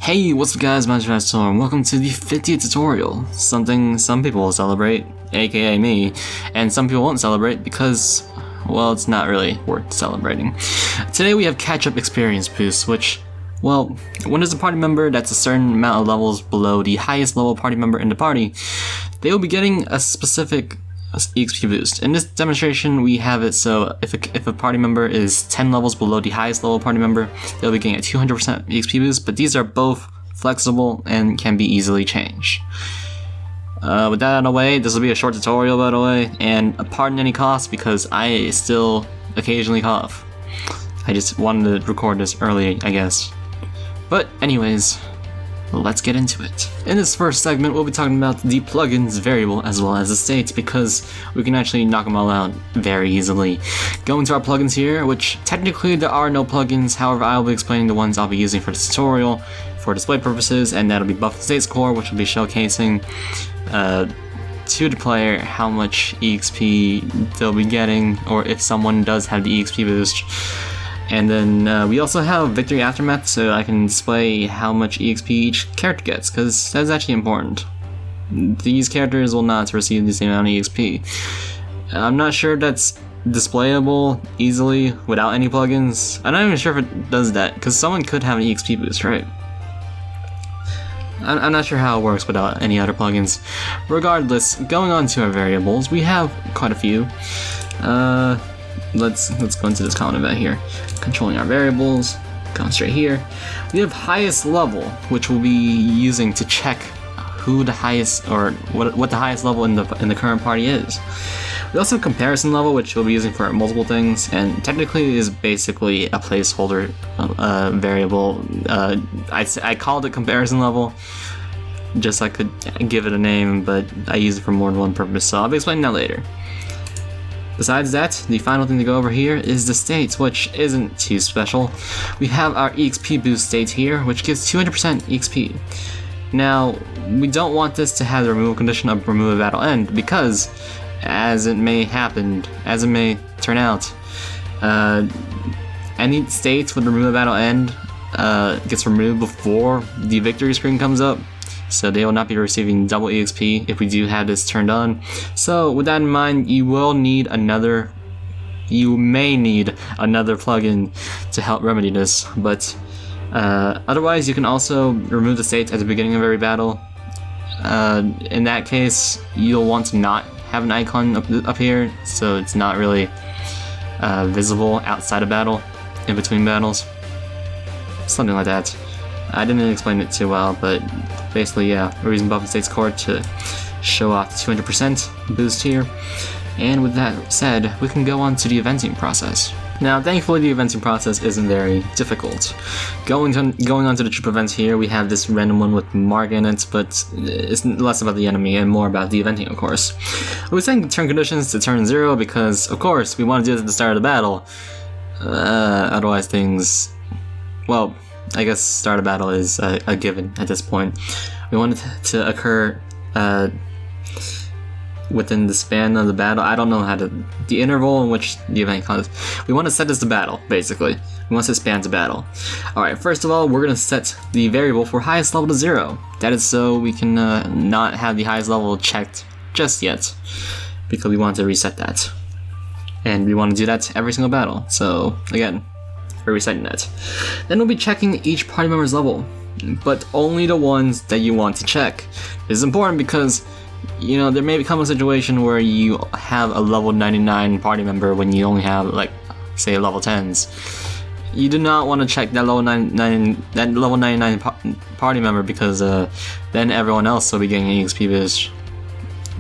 Hey, what's up guys, my name is Storm, and welcome to the 50th tutorial. Something some people will celebrate, aka me, and some people won't celebrate because, well, it's not really worth celebrating. Today we have catch-up experience boosts, which, well, when there's a party member that's a certain amount of levels below the highest level party member in the party, they will be getting a specific EXP boost. In this demonstration we have it so if a party member is 10 levels below the highest level party member, they'll be getting a 200% EXP boost, but these are both flexible and can be easily changed. With that out of the way, this will be a short tutorial by the way, and pardon any coughs because I still occasionally cough. I just wanted to record this early, I guess. But anyways, let's get into it. In this first segment, we'll be talking about the plugins variable as well as the states because we can actually knock them all out very easily. Going to our plugins here, which technically there are no plugins, however I will be explaining the ones I'll be using for this tutorial for display purposes, and that'll be buff and state score, which will be showcasing to the player how much EXP they'll be getting, or if someone does have the EXP boost. And then we also have Victory Aftermath, so I can display how much EXP each character gets, because that's actually important. These characters will not receive the same amount of EXP. I'm not sure if that's displayable easily without any plugins. I'm not even sure if it does that, because someone could have an EXP boost, right? I'm not sure how it works without any other plugins. Regardless, going on to our variables, we have quite a few. Let's go into this common event here. Controlling our variables, going straight here. We have highest level, which we'll be using to check who the highest, or what the highest level in the current party is. We also have comparison level, which we'll be using for multiple things, and technically is basically a placeholder variable. I called it comparison level, just so I could give it a name, but I use it for more than one purpose, so I'll be explaining that later. Besides that, the final thing to go over here is the states, which isn't too special. We have our EXP boost state here, which gives 200% EXP. Now, we don't want this to have the removal condition of remove at battle end, because, as it may turn out, any states with remove at battle end gets removed before the victory screen comes up. So they will not be receiving double EXP if we do have this turned on. So with that in mind, you may need another plugin to help remedy this, but otherwise you can also remove the states at the beginning of every battle. In that case, you'll want to not have an icon up here, so it's not really visible outside of battle, in between battles. Something like that. I didn't explain it too well, but basically, yeah, we're using buff and state score to show off the 200% boost here. And with that said, we can go on to the eventing process. Now, thankfully, the eventing process isn't very difficult. Going on to the troop events here, we have this random one with Mark in it, but it's less about the enemy and more about the eventing, of course. We're setting turn conditions to turn 0 because, of course, we want to do this at the start of the battle. Otherwise, things, well, I guess start of battle is a given at this point. We want it to occur within the span of the battle. I don't know how to... the interval in which the event comes. We want to set this to battle, basically. We want to span to battle. Alright, first of all, we're going to set the variable for highest level to 0. That is so we can not have the highest level checked just yet, because we want to reset that. And we want to do that every single battle. So, again, we're resetting that. Then we'll be checking each party member's level, but only the ones that you want to check. This is important because, you know, there may become a situation where you have a level 99 party member when you only have, like, say, level 10s. You do not want to check that level 99 party member because then everyone else will be getting an EXP boost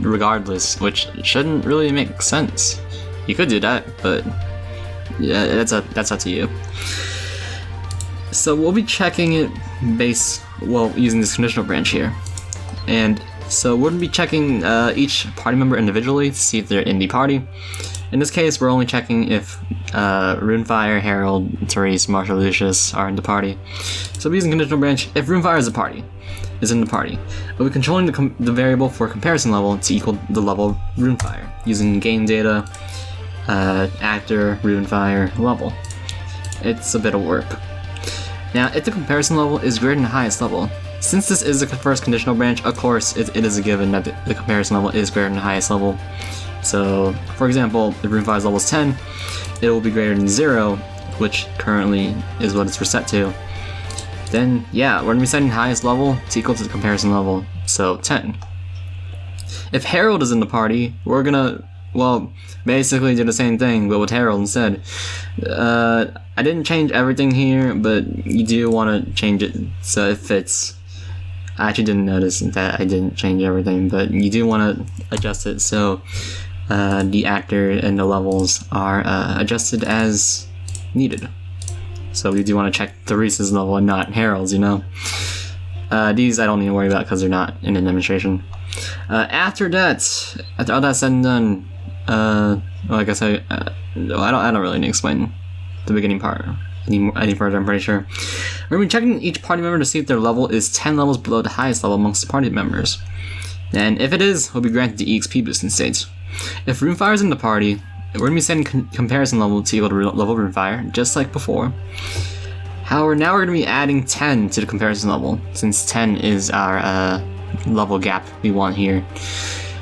regardless, which shouldn't really make sense. You could do that, but yeah, that's up to you. So we'll be checking it using this conditional branch here. And so we'll be checking each party member individually to see if they're in the party. In this case, we're only checking if Runefire, Harold, Therese, Marshall, Lucius are in the party. So we're using conditional branch if Runefire is in the party. But we're controlling the variable for comparison level to equal the level of Runefire using game data, actor, Runefire, level. It's a bit of work. Now, if the comparison level is greater than the highest level, since this is the first conditional branch, of course it is a given that the comparison level is greater than the highest level. So, for example, if Runefire's level is 10, it will be greater than 0, which currently is what it's reset to. Then, yeah, we're going to be setting highest level to equal to the comparison level, so 10. If Herald is in the party, we're gonna, well, basically do the same thing, but with Herald instead. I didn't change everything here, but you do want to change it so it fits. I actually didn't notice that I didn't change everything, but you do want to adjust it so the actor and the levels are adjusted as needed. So we do want to check Therese's level and not Herald's, you know. These I don't need to worry about because they're not in the demonstration. After all that said and done, like I said, I don't really need to explain the beginning part any further. I'm pretty sure. We're gonna be checking each party member to see if their level is 10 levels below the highest level amongst the party members, and if it is, we'll be granted the EXP boost instead. If Runefire is in the party, we're gonna be setting comparison level to equal to level Runefire, just like before. However, now we're gonna be adding 10 to the comparison level, since 10 is our level gap we want here.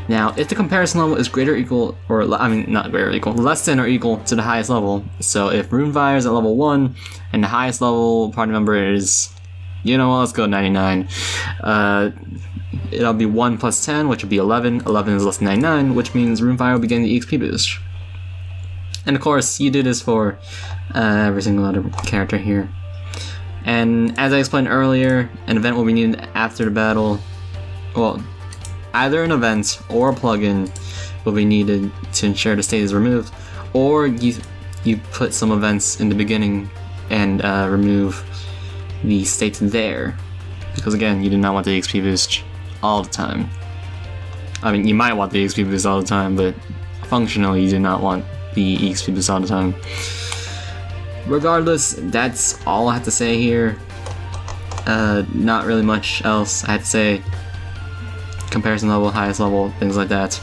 Now, if the comparison level is greater or equal, or I mean not greater or equal, less than or equal to the highest level, so if Runefire is at level 1 and the highest level party member is, you know what, let's go 99, it'll be 1 plus 10, which would be 11. 11 is less than 99, which means Runefire will be getting the EXP boost. And of course, you do this for every single other character here. And as I explained earlier, an event will be needed after the battle. Well, either an event or a plugin will be needed to ensure the state is removed, or you put some events in the beginning and remove the state there, because again, you do not want the XP boost all the time. I mean, you might want the XP boost all the time, but functionally you do not want the EXP boost all the time. Regardless, that's all I have to say here. Not really much else I have to say. Comparison level, highest level, things like that.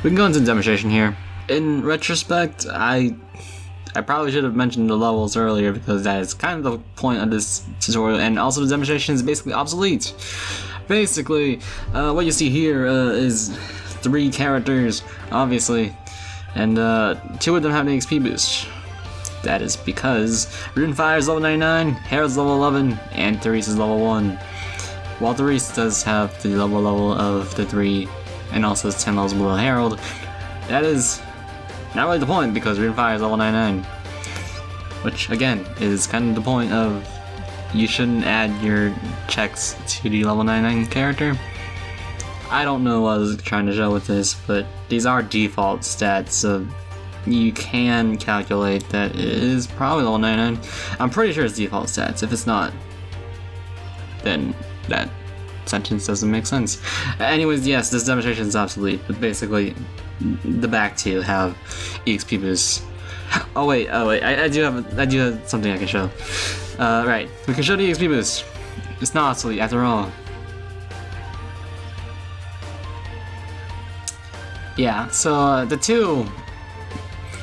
We can go into the demonstration here. In retrospect, I probably should have mentioned the levels earlier because that is kind of the point of this tutorial, and also the demonstration is basically obsolete. Basically, what you see here is 3 characters, obviously, and 2 of them have the XP boost. That is because Runefire is level 99, Herald's level 11, and Therese is level 1. While Therese does have the level of the 3, and also is 10 levels below Herald, that is not really the point because Runefire is level 99. Which, again, is kind of the point of you shouldn't add your checks to the level 99 character. I don't know what I was trying to show with this, but these are default stats, so you can calculate that it is probably level 99. I'm pretty sure it's default stats. If it's not, then that sentence doesn't make sense. Anyways, yes, this demonstration is obsolete, but basically, the back 2 have EXP boosts. Oh wait, I do have something I can show. Right, we can show the EXP boost. It's not obsolete after all. Yeah, so the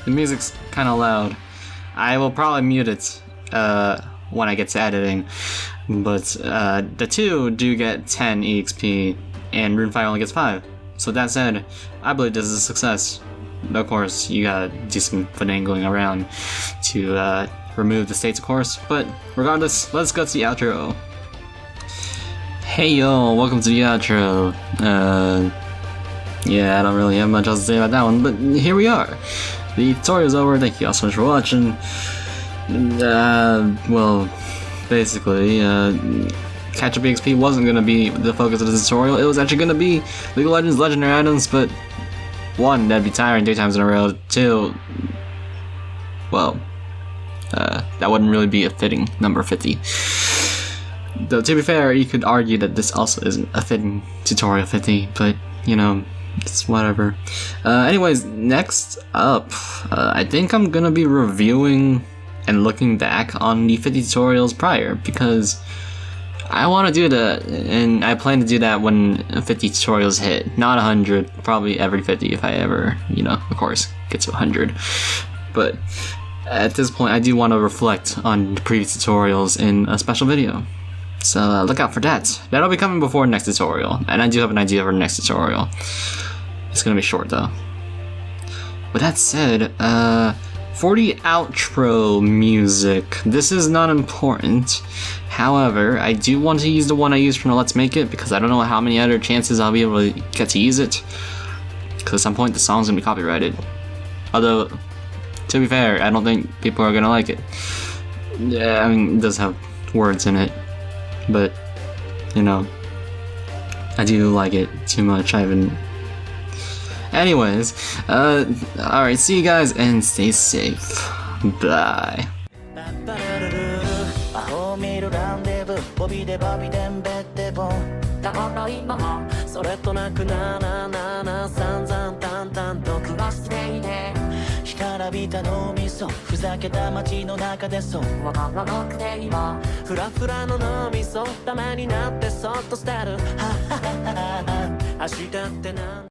music's kind of loud. I will probably mute it when I get to editing. But the 2 do get 10 EXP, and Runefire only gets 5. So that said, I believe this is a success. Of course, you gotta do some finagling around to remove the states, of course. But regardless, let's go to the outro. Hey yo, welcome to the outro. Yeah, I don't really have much else to say about that one, but here we are. The tutorial's over. Thank you all so much for watching. Well, basically, catch-up EXP wasn't going to be the focus of the tutorial. It was actually going to be League of Legends legendary items, but 1, that'd be tiring 3 times in a row. 2, well, that wouldn't really be a fitting number 50. Though, to be fair, you could argue that this also isn't a fitting tutorial 50, but, you know, it's whatever. Anyways, next up, I think I'm going to be reviewing and looking back on the 50 tutorials prior, because I want to do that, and I plan to do that when 50 tutorials hit. Not 100, probably every 50 if I ever, you know, of course, get to 100. But at this point, I do want to reflect on previous tutorials in a special video. So look out for that. That'll be coming before next tutorial. And I do have an idea for next tutorial. It's gonna be short though. With that said, for the outro music, this is not important. However, I do want to use the one I used from the Let's Make It because I don't know how many other chances I'll be able to get to use it. Because at some point the song's gonna be copyrighted. Although, to be fair, I don't think people are gonna like it. Yeah, I mean, it does have words in it. But, you know, I do like it too much. I haven't. Anyways, alright, see you guys and stay safe. Bye. 干からびた脳みそふざけた街の中でそうわからなくて今フラフラの脳みそダメになってそっと捨てるははははは明日ってなん